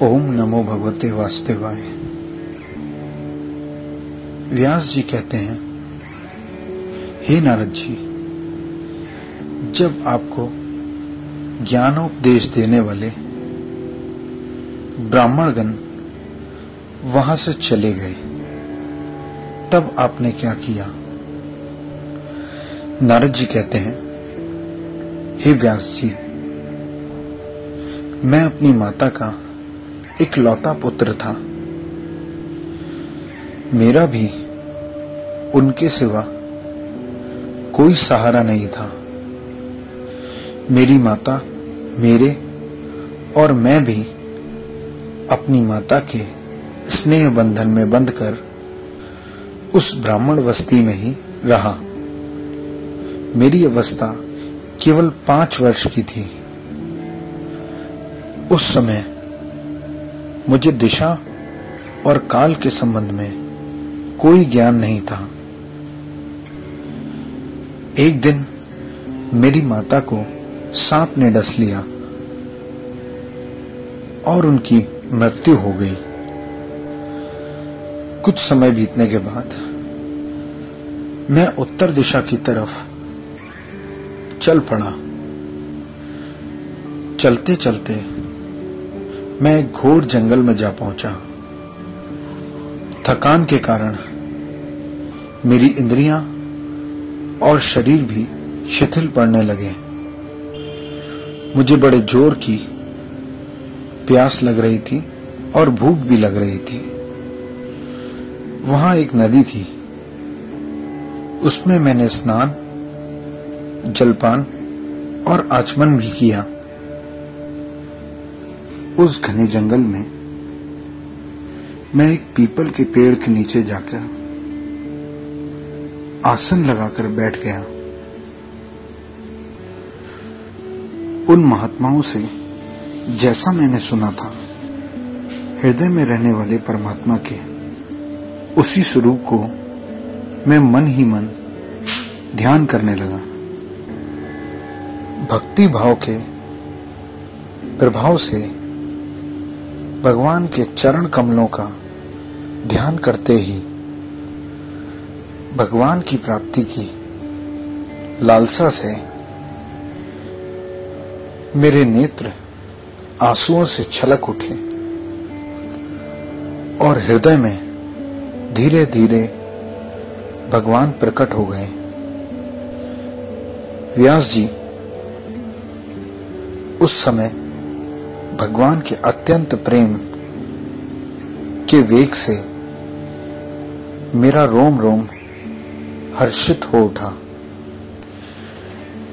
ओम नमो भगवते वासुदेवाय। व्यास जी कहते हैं, हे नारद जी, जब आपको ज्ञानोपदेश देने वाले ब्राह्मणगण वहां से चले गए, तब आपने क्या किया? नारद जी कहते हैं, हे व्यास जी, मैं अपनी माता का इकलौता पुत्र था। मेरा भी उनके सिवा कोई सहारा नहीं था। मेरी माता मेरे और मैं भी अपनी माता के स्नेह बंधन में बंधकर उस ब्राह्मण बस्ती में ही रहा। मेरी अवस्था केवल 5 वर्ष की थी। उस समय मुझे दिशा और काल के संबंध में कोई ज्ञान नहीं था। एक दिन मेरी माता को सांप ने डस लिया और उनकी मृत्यु हो गई। कुछ समय बीतने के बाद मैं उत्तर दिशा की तरफ चल पड़ा। चलते चलते मैं एक घोर जंगल में जा पहुंचा। थकान के कारण मेरी इंद्रियां और शरीर भी शिथिल पड़ने लगे। मुझे बड़े जोर की प्यास लग रही थी और भूख भी लग रही थी। वहां एक नदी थी, उसमें मैंने स्नान, जलपान और आचमन भी किया। उस घने जंगल में मैं एक पीपल के पेड़ के नीचे जाकर आसन लगाकर बैठ गया। उन महात्माओं से जैसा मैंने सुना था, हृदय में रहने वाले परमात्मा के उसी स्वरूप को मैं मन ही मन ध्यान करने लगा। भक्ति भाव के प्रभाव से भगवान के चरण कमलों का ध्यान करते ही भगवान की प्राप्ति की लालसा से मेरे नेत्र आंसुओं से छलक उठे और हृदय में धीरे धीरे भगवान प्रकट हो गए। व्यास जी, उस समय भगवान के अत्यंत प्रेम के वेग से मेरा रोम रोम हर्षित हो उठा।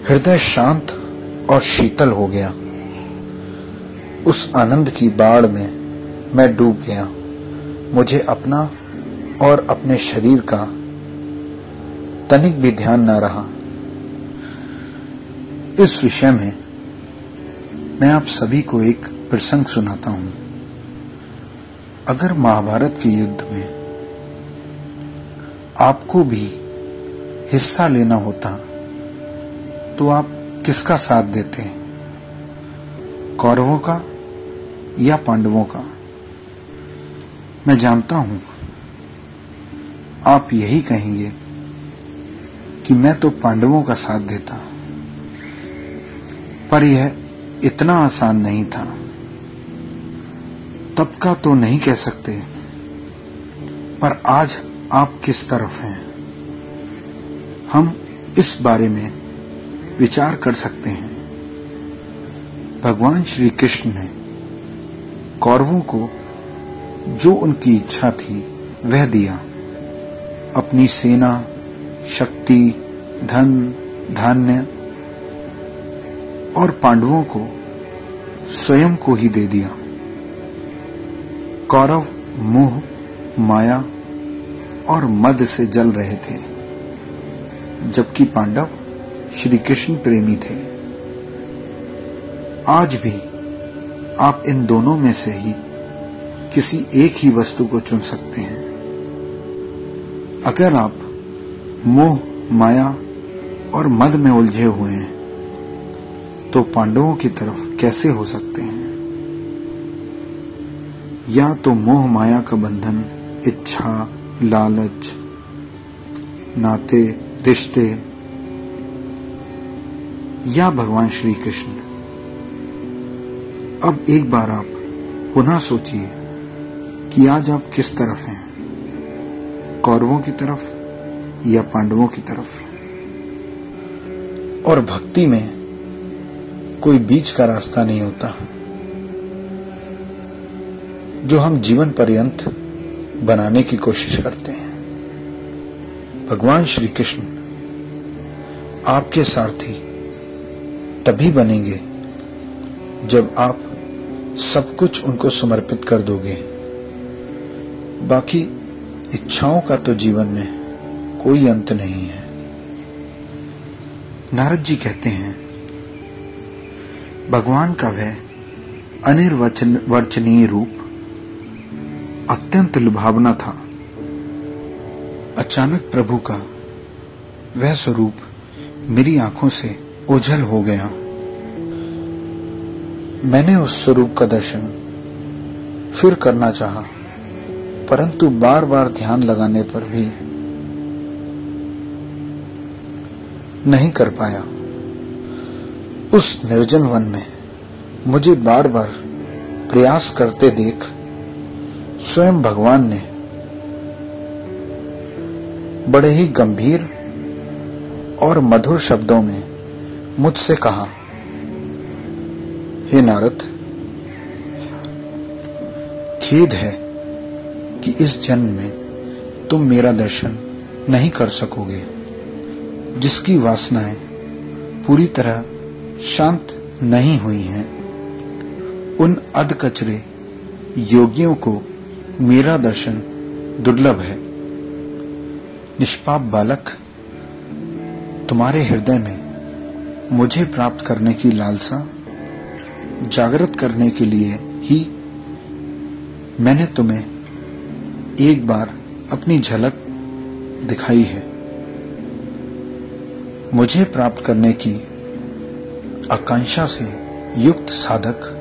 हृदय शांत और शीतल हो गया। उस आनंद की बाढ़ में मैं डूब गया। मुझे अपना और अपने शरीर का तनिक भी ध्यान न रहा। इस विषय में मैं आप सभी को एक प्रसंग सुनाता हूं। अगर महाभारत के युद्ध में आपको भी हिस्सा लेना होता तो आप किसका साथ देते? कौरवों का या पांडवों का? मैं जानता हूं आप यही कहेंगे कि मैं तो पांडवों का साथ देता, पर यह इतना आसान नहीं था। तब का तो नहीं कह सकते, पर आज आप किस तरफ हैं, हम इस बारे में विचार कर सकते हैं। भगवान श्री कृष्ण ने कौरवों को जो उनकी इच्छा थी वह दिया। अपनी सेना, शक्ति, धन, धान्य और पांडवों को स्वयं को ही दे दिया। कौरव मोह, माया और मद से जल रहे थे, जबकि पांडव श्री कृष्ण प्रेमी थे। आज भी आप इन दोनों में से ही किसी एक ही वस्तु को चुन सकते हैं। अगर आप मोह, माया और मद में उलझे हुए हैं तो पांडवों की तरफ कैसे हो सकते हैं? या तो मोह माया का बंधन, इच्छा, लालच, नाते, रिश्ते, या भगवान श्री कृष्ण। अब एक बार आप पुनः सोचिए कि आज आप किस तरफ हैं, कौरवों की तरफ या पांडवों की तरफ। और भक्ति में कोई बीच का रास्ता नहीं होता जो हम जीवन पर्यंत बनाने की कोशिश करते हैं। भगवान श्री कृष्ण आपके सारथी तभी बनेंगे जब आप सब कुछ उनको समर्पित कर दोगे। बाकी इच्छाओं का तो जीवन में कोई अंत नहीं है। नारद जी कहते हैं, भगवान का वह अनिर्वचनीय रूप अत्यंत लुभावना था। अचानक प्रभु का वह स्वरूप मेरी आंखों से ओझल हो गया। मैंने उस स्वरूप का दर्शन फिर करना चाहा, परंतु बार बार ध्यान लगाने पर भी नहीं कर पाया। उस निर्जन वन में मुझे बार बार प्रयास करते देख स्वयं भगवान ने बड़े ही गंभीर और मधुर शब्दों में मुझसे कहा, हे नारद, खेद है कि इस जन्म में तुम मेरा दर्शन नहीं कर सकोगे। जिसकी वासनाएं पूरी तरह शांत नहीं हुई हैं, उन अधकचरे योगियों को मेरा दर्शन दुर्लभ है। निष्पाप बालक, तुम्हारे हृदय में मुझे प्राप्त करने की लालसा जागृत करने के लिए ही मैंने तुम्हें एक बार अपनी झलक दिखाई है। मुझे प्राप्त करने की आकांक्षा से युक्त साधक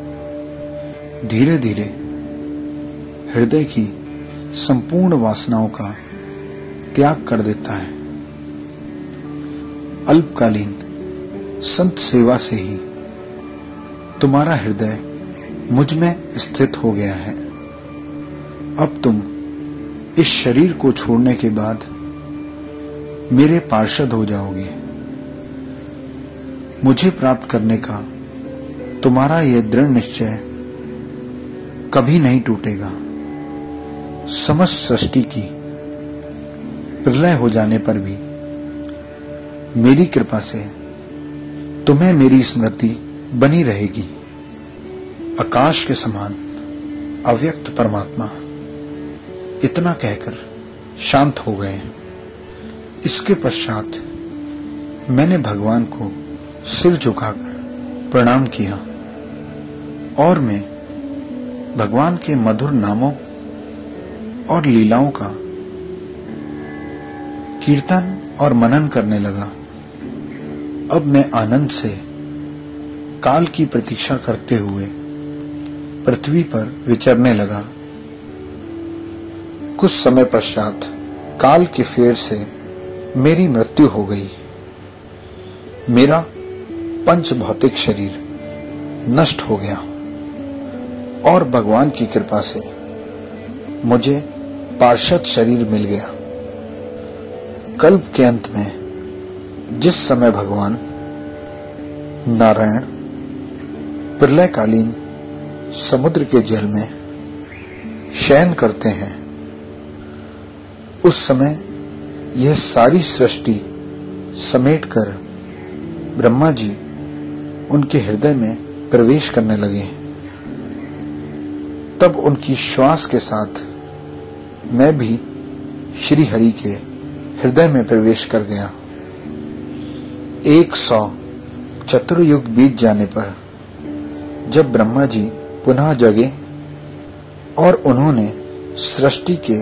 धीरे धीरे हृदय की संपूर्ण वासनाओं का त्याग कर देता है। अल्पकालीन संत सेवा से ही तुम्हारा हृदय मुझ में स्थित हो गया है। अब तुम इस शरीर को छोड़ने के बाद मेरे पार्षद हो जाओगे। मुझे प्राप्त करने का तुम्हारा यह दृढ़ निश्चय कभी नहीं टूटेगा। समस्त सृष्टि की प्रलय हो जाने पर भी मेरी कृपा से तुम्हें मेरी स्मृति बनी रहेगी। आकाश के समान अव्यक्त परमात्मा इतना कहकर शांत हो गए। इसके पश्चात मैंने भगवान को सिर झुकाकर प्रणाम किया और मैं भगवान के मधुर नामों और लीलाओं का कीर्तन और मनन करने लगा। अब मैं आनंद से काल की प्रतीक्षा करते हुए पृथ्वी पर विचरने लगा। कुछ समय पश्चात काल के फेर से मेरी मृत्यु हो गई। मेरा पंच भौतिक शरीर नष्ट हो गया और भगवान की कृपा से मुझे पार्षद शरीर मिल गया। कल्प के अंत में जिस समय भगवान नारायण प्रलयकालीन समुद्र के जल में शयन करते हैं, उस समय यह सारी सृष्टि समेटकर ब्रह्मा जी उनके हृदय में प्रवेश करने लगे। तब उनकी श्वास के साथ मैं भी श्री हरि के हृदय में प्रवेश कर गया। 100 चतुर्युग बीत जाने पर जब ब्रह्मा जी पुनः जगे और उन्होंने सृष्टि के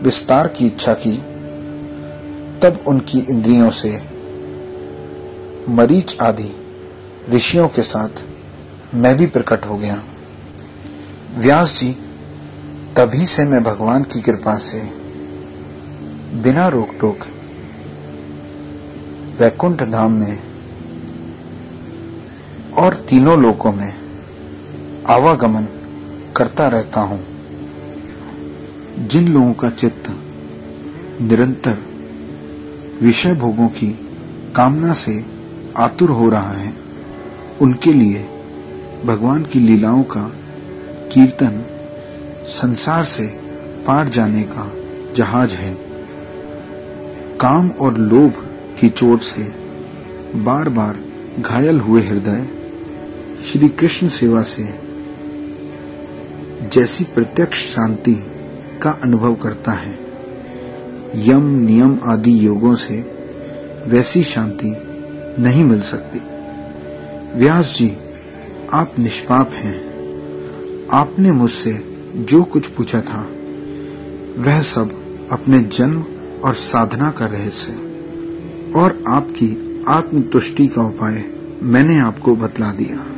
विस्तार की इच्छा की, तब उनकी इंद्रियों से मरीच आदि ऋषियों के साथ मैं भी प्रकट हो गया। व्यास जी तभी से मैं भगवान की कृपा से बिना रोक टोक वैकुंठ धाम में और तीनों लोकों में आवागमन करता रहता हूं। जिन लोगों का चित्त निरंतर विषय भोगों की कामना से आतुर हो रहा है, उनके लिए भगवान की लीलाओं का कीर्तन संसार से पार जाने का जहाज है। काम और लोभ की चोट से बार बार घायल हुए हृदय श्री कृष्ण सेवा से जैसी प्रत्यक्ष शांति का अनुभव करता है, यम नियम आदि योगों से वैसी शांति नहीं मिल सकती। व्यास जी, आप निष्पाप हैं। आपने मुझसे जो कुछ पूछा था वह सब अपने जन्म और साधना का रहस्य और आपकी आत्मतुष्टि का उपाय मैंने आपको बतला दिया।